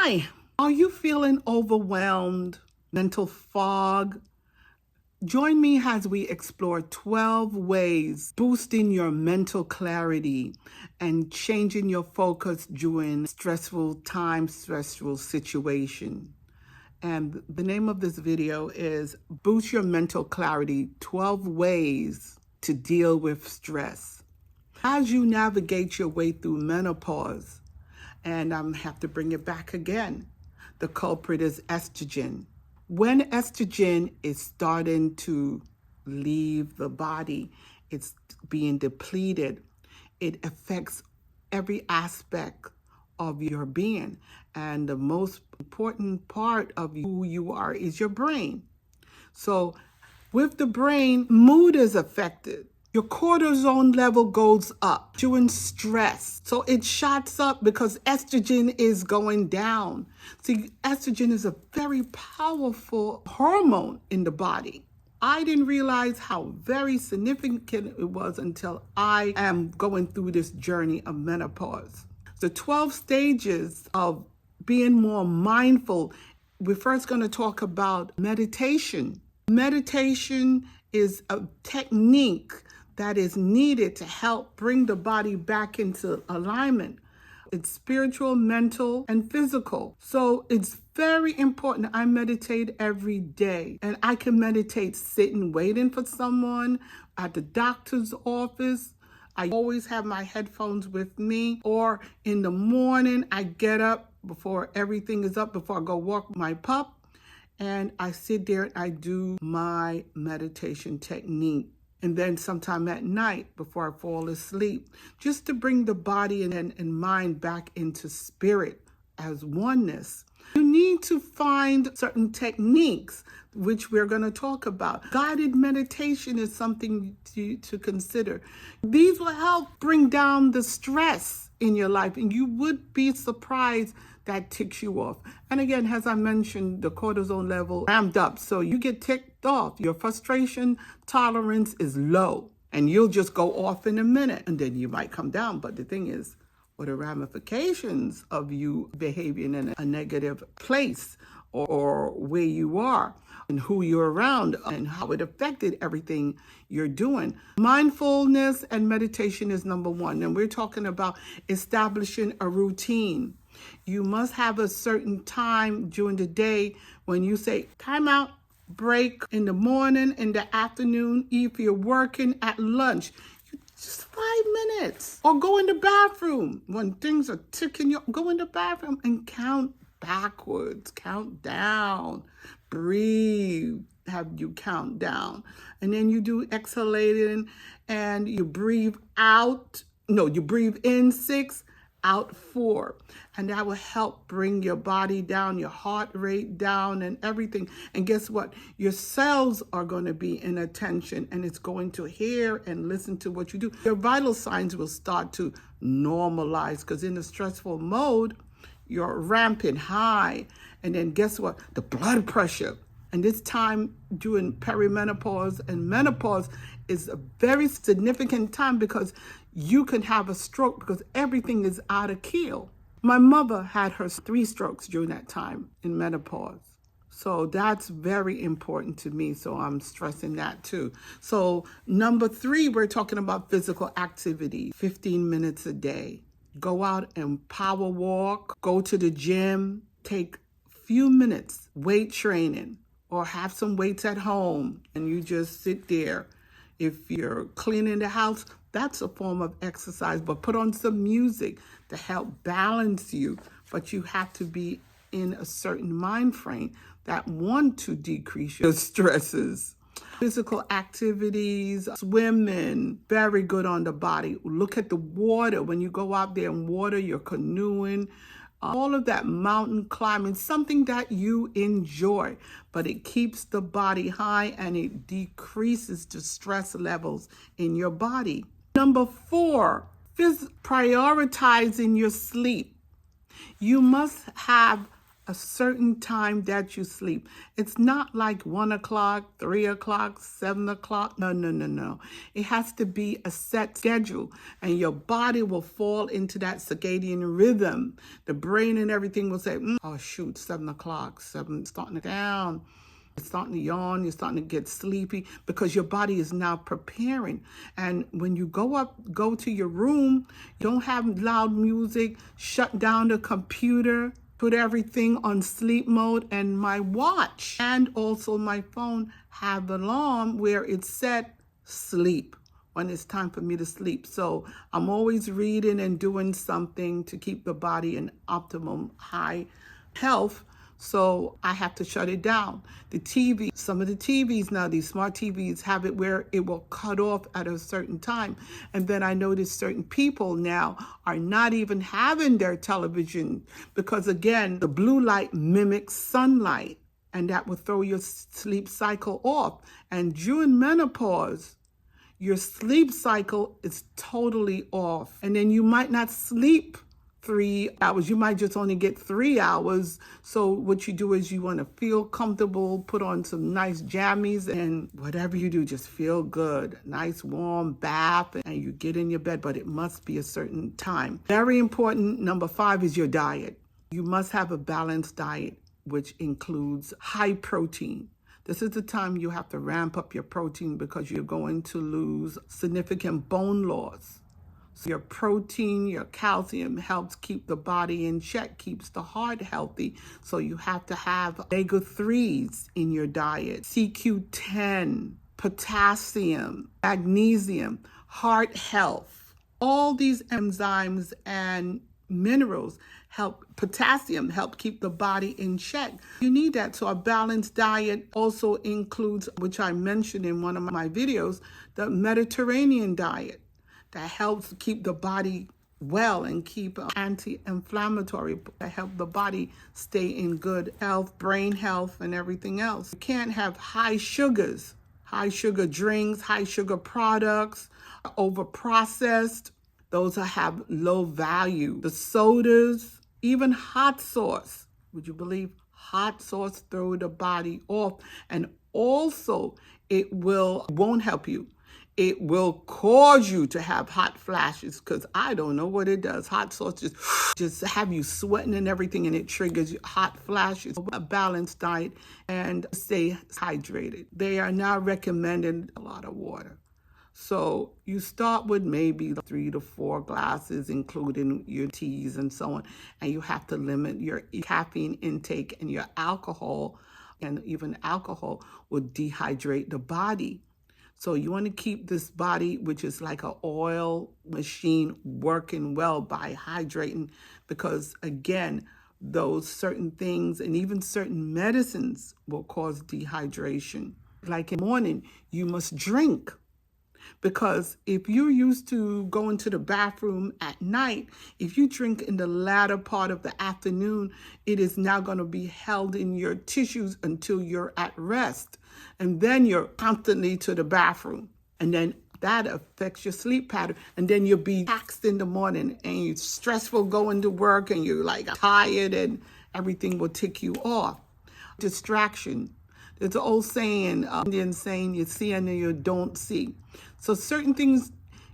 Hi, are you feeling overwhelmed, mental fog? Join me as we explore 12 ways boosting your mental clarity and changing your focus during stressful times, stressful situation. And the name of this video is Boost Your Mental Clarity, 12 Ways to Deal with Stress. As you navigate your way through menopause, and I have to bring it back again, the culprit is estrogen. When estrogen is starting to leave the body, it's being depleted, it affects every aspect of your being. And the most important part of who you are is your brain. So with the brain, mood is affected. Your cortisol level goes up during stress. So it shots up because estrogen is going down. See, estrogen is a very powerful hormone in the body. I didn't realize how very significant it was until I am going through this journey of menopause. The 12 stages of being more mindful. We're first going to talk about meditation. Meditation is a technique that is needed to help bring the body back into alignment. It's spiritual, mental, and physical. So it's very important. I meditate every day, and I can meditate sitting, waiting for someone at the doctor's office. I always have my headphones with me, or in the morning, I get up before everything is up, before I go walk my pup, and I sit there and I do my meditation technique. And then sometime at night before I fall asleep, just to bring the body and mind back into spirit as oneness. You need to find certain techniques, which we're going to talk about. Guided meditation is something to consider. These will help bring down the stress in your life, and you would be surprised that ticks you off. And again, as I mentioned, the cortisol level ramped up, so you get ticked off. Your frustration tolerance is low, and you'll just go off in a minute, and then you might come down. But the thing is, what are ramifications of you behaving in a negative place, or where you are and who you're around and how it affected everything you're doing? Mindfulness and meditation is number one. And we're talking about establishing a routine. You must have a certain time during the day when you say, time out, break, in the morning, in the afternoon, if you're working, at lunch. Just 5 minutes. Or go in the bathroom. When things are ticking, you go in the bathroom and count backwards, count down, breathe, have you count down. And then you do exhalating and you breathe out. No, you breathe in 6, out 4, and that will help bring your body down, your heart rate down, and everything. And guess what? Your cells are going to be in attention, and it's going to hear and listen to what you do. Your vital signs will start to normalize, because in the stressful mode, you're ramping high. And then guess what? The blood pressure. And this time during perimenopause and menopause is a very significant time, because you can have a stroke because everything is out of keel. My mother had her 3 strokes during that time in menopause. So that's very important to me. So I'm stressing that too. So number 3, we're talking about physical activity, 15 minutes a day. Go out and power walk, go to the gym, take a few minutes weight training, or have some weights at home and you just sit there. If you're cleaning the house, that's a form of exercise, but put on some music to help balance you. But you have to be in a certain mind frame that want to decrease your stresses. Physical activities, swimming, very good on the body. Look at the water. When you go out there and water, you're canoeing, all of that mountain climbing, something that you enjoy, but it keeps the body high and it decreases the stress levels in your body. Number 4, prioritizing your sleep. You must have a certain time that you sleep. It's not like 1 o'clock, 3 o'clock, 7 o'clock. No, no, no, no. It has to be a set schedule, and your body will fall into that circadian rhythm. The brain and everything will say, oh, shoot, 7 o'clock, 7, starting down. You're starting to yawn, you're starting to get sleepy because your body is now preparing. And when you go to your room, you don't have loud music, shut down the computer, put everything on sleep mode, and my watch and also my phone have an alarm where it's set sleep when it's time for me to sleep. So I'm always reading and doing something to keep the body in optimum high health. So I have to shut it down. The TV, some of the TVs now, these smart TVs have it where it will cut off at a certain time. And then I notice certain people now are not even having their television because, again, the blue light mimics sunlight, and that will throw your sleep cycle off. And during menopause, your sleep cycle is totally off. And then you might not sleep 3 hours. You might just only get 3 hours. So what you do is you want to feel comfortable, put on some nice jammies, and whatever you do, just feel good. Nice warm bath, and you get in your bed, but it must be a certain time. Very important, number 5 is your diet. You must have a balanced diet, which includes high protein. This is the time you have to ramp up your protein because you're going to lose significant bone loss. So your protein, your calcium helps keep the body in check, keeps the heart healthy. So you have to have omega-3s in your diet, CQ10, potassium, magnesium, heart health. All these enzymes and minerals help, potassium help keep the body in check. You need that. So a balanced diet also includes, which I mentioned in one of my videos, the Mediterranean diet that helps keep the body well and keep anti-inflammatory, that help the body stay in good health, brain health, and everything else. You can't have high sugars, high sugar drinks, high sugar products, over-processed. Those have low value. The sodas, even hot sauce. Would you believe hot sauce throw the body off? And also it won't help you. It will cause you to have hot flashes because I don't know what it does. Hot sauce just have you sweating and everything, and it triggers hot flashes. A balanced diet and stay hydrated. They are now recommending a lot of water. So you start with maybe 3 to 4 glasses, including your teas and so on. And you have to limit your caffeine intake, and your alcohol, and even alcohol will dehydrate the body. So you want to keep this body, which is like an oil machine, working well by hydrating, because again, those certain things and even certain medicines will cause dehydration. Like in the morning, you must drink. Because if you're used to going to the bathroom at night, if you drink in the latter part of the afternoon, it is now going to be held in your tissues until you're at rest. And then you're constantly to the bathroom. And then that affects your sleep pattern. And then you'll be taxed in the morning, and you're stressful going to work, and you're like tired, and everything will tick you off. Distraction. There's an old saying, Indian saying, you see and you don't see. So certain things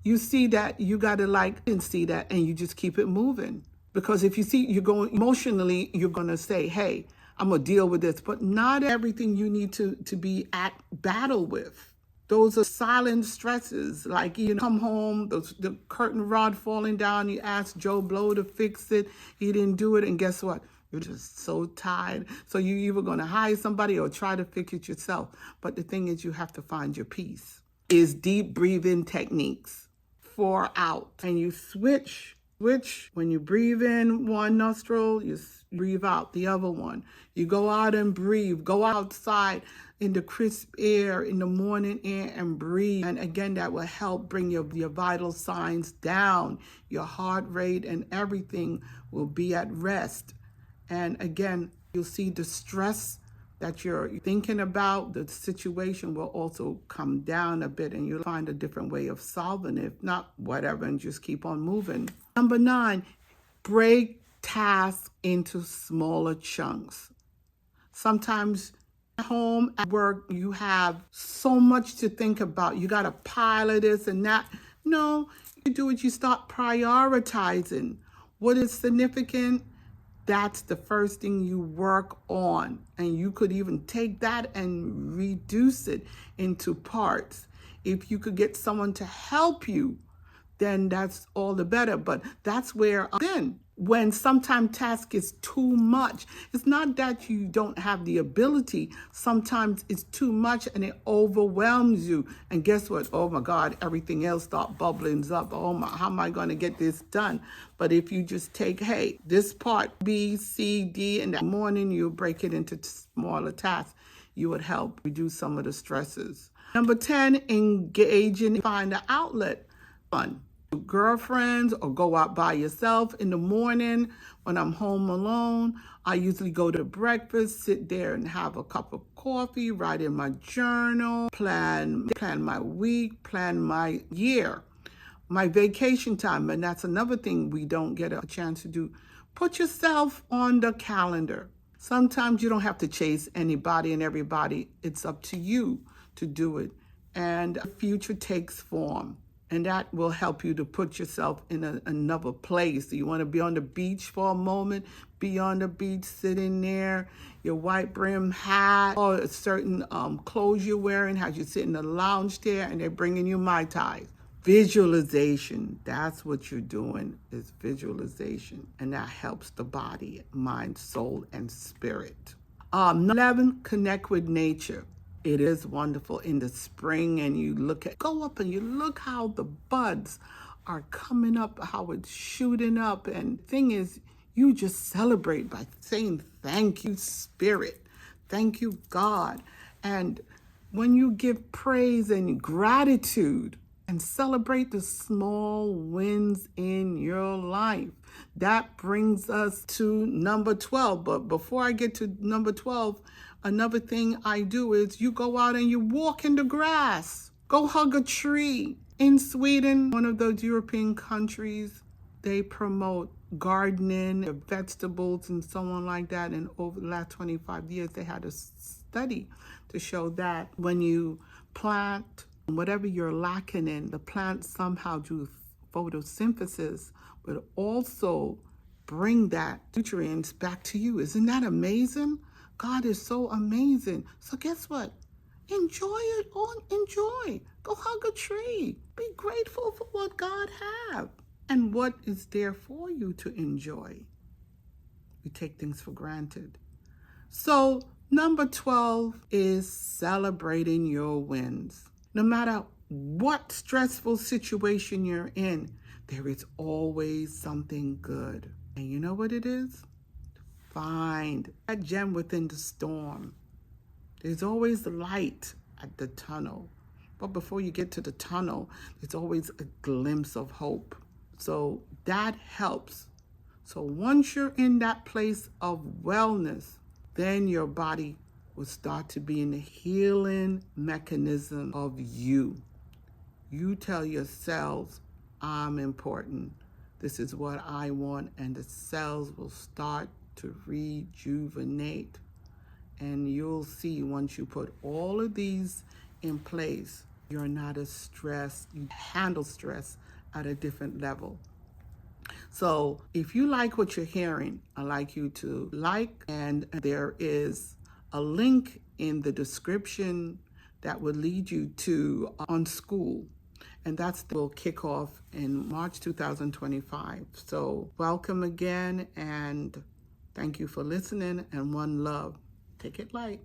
you see that you got to like and see that, and you just keep it moving. Because if you see you're going emotionally, you're going to say, hey, I'm going to deal with this. But not everything you need to be at battle with. Those are silent stresses, like you come home, the curtain rod falling down, you ask Joe Blow to fix it, he didn't do it, and guess what? You're just so tired. So you're either going to hire somebody or try to fix it yourself. But the thing is, you have to find your peace. Is deep breathing techniques. 4 out. And you switch. When you breathe in one nostril, you breathe out the other one. You go out and breathe. Go outside in the crisp air, in the morning air, and breathe. And again, that will help bring your vital signs down. Your heart rate and everything will be at rest. And again, you'll see the stress that you're thinking about, the situation will also come down a bit, and you'll find a different way of solving it. If not, whatever, and just keep on moving. Number 9, break tasks into smaller chunks. Sometimes at home, at work, you have so much to think about. You got to pile of this and that. No, you do it. You start prioritizing what is significant. That's the first thing you work on. And you could even take that and reduce it into parts. If you could get someone to help you, then that's all the better. But that's where then when sometimes task is too much, it's not that you don't have the ability. Sometimes it's too much and it overwhelms you. And guess what? Oh my God, everything else start bubbling up. Oh my, how am I going to get this done? But if you just take, hey, this part B, C, D, and that morning you break it into smaller tasks, you would help reduce some of the stresses. Number 10, engage and find an outlet. Fun. Girlfriends or go out by yourself in the morning when I'm home alone. I usually go to breakfast, sit there and have a cup of coffee, write in my journal, plan my week, plan my year, my vacation time. And that's another thing we don't get a chance to do. Put yourself on the calendar. Sometimes you don't have to chase anybody and everybody. It's up to you to do it. And the future takes form. And that will help you to put yourself in another place. You want to be on the beach for a moment, be on the beach, sitting there, your white brim hat, or a certain clothes you're wearing, has you sit in the lounge chair, and they're bringing you Mai Tais. Visualization, that's what you're doing, is visualization. And that helps the body, mind, soul, and spirit. 11, connect with nature. It is wonderful in the spring, and you go up and you look how the buds are coming up, how it's shooting up. And the thing is, you just celebrate by saying, thank you, Spirit. Thank you, God. And when you give praise and gratitude and celebrate the small wins in your life, that brings us to number 12. But before I get to number 12, another thing I do is you go out and you walk in the grass. Go hug a tree. In Sweden, one of those European countries, they promote gardening, vegetables, and so on like that. And over the last 25 years, they had a study to show that when you plant whatever you're lacking in, the plant somehow do photosynthesis, but also bring that nutrients back to you. Isn't that amazing? God is so amazing. So guess what? Enjoy it on. Enjoy. Go hug a tree. Be grateful for what God has and what is there for you to enjoy. We take things for granted. So number 12 is celebrating your wins. No matter what stressful situation you're in, there is always something good. And you know what it is? Find that gem within the storm. There's always light at the tunnel. But before you get to the tunnel, there's always a glimpse of hope. So that helps. So once you're in that place of wellness, then your body will start to be in the healing mechanism of you. You tell your cells, I'm important. This is what I want. And the cells will start to rejuvenate. And you'll see once you put all of these in place, you're not as stressed. You handle stress at a different level. So if you like what you're hearing, I'd like you to like, and there is a link in the description that will lead you to On School. And will kick off in March 2025. So welcome again, and thank you for listening, and one love. Take it light.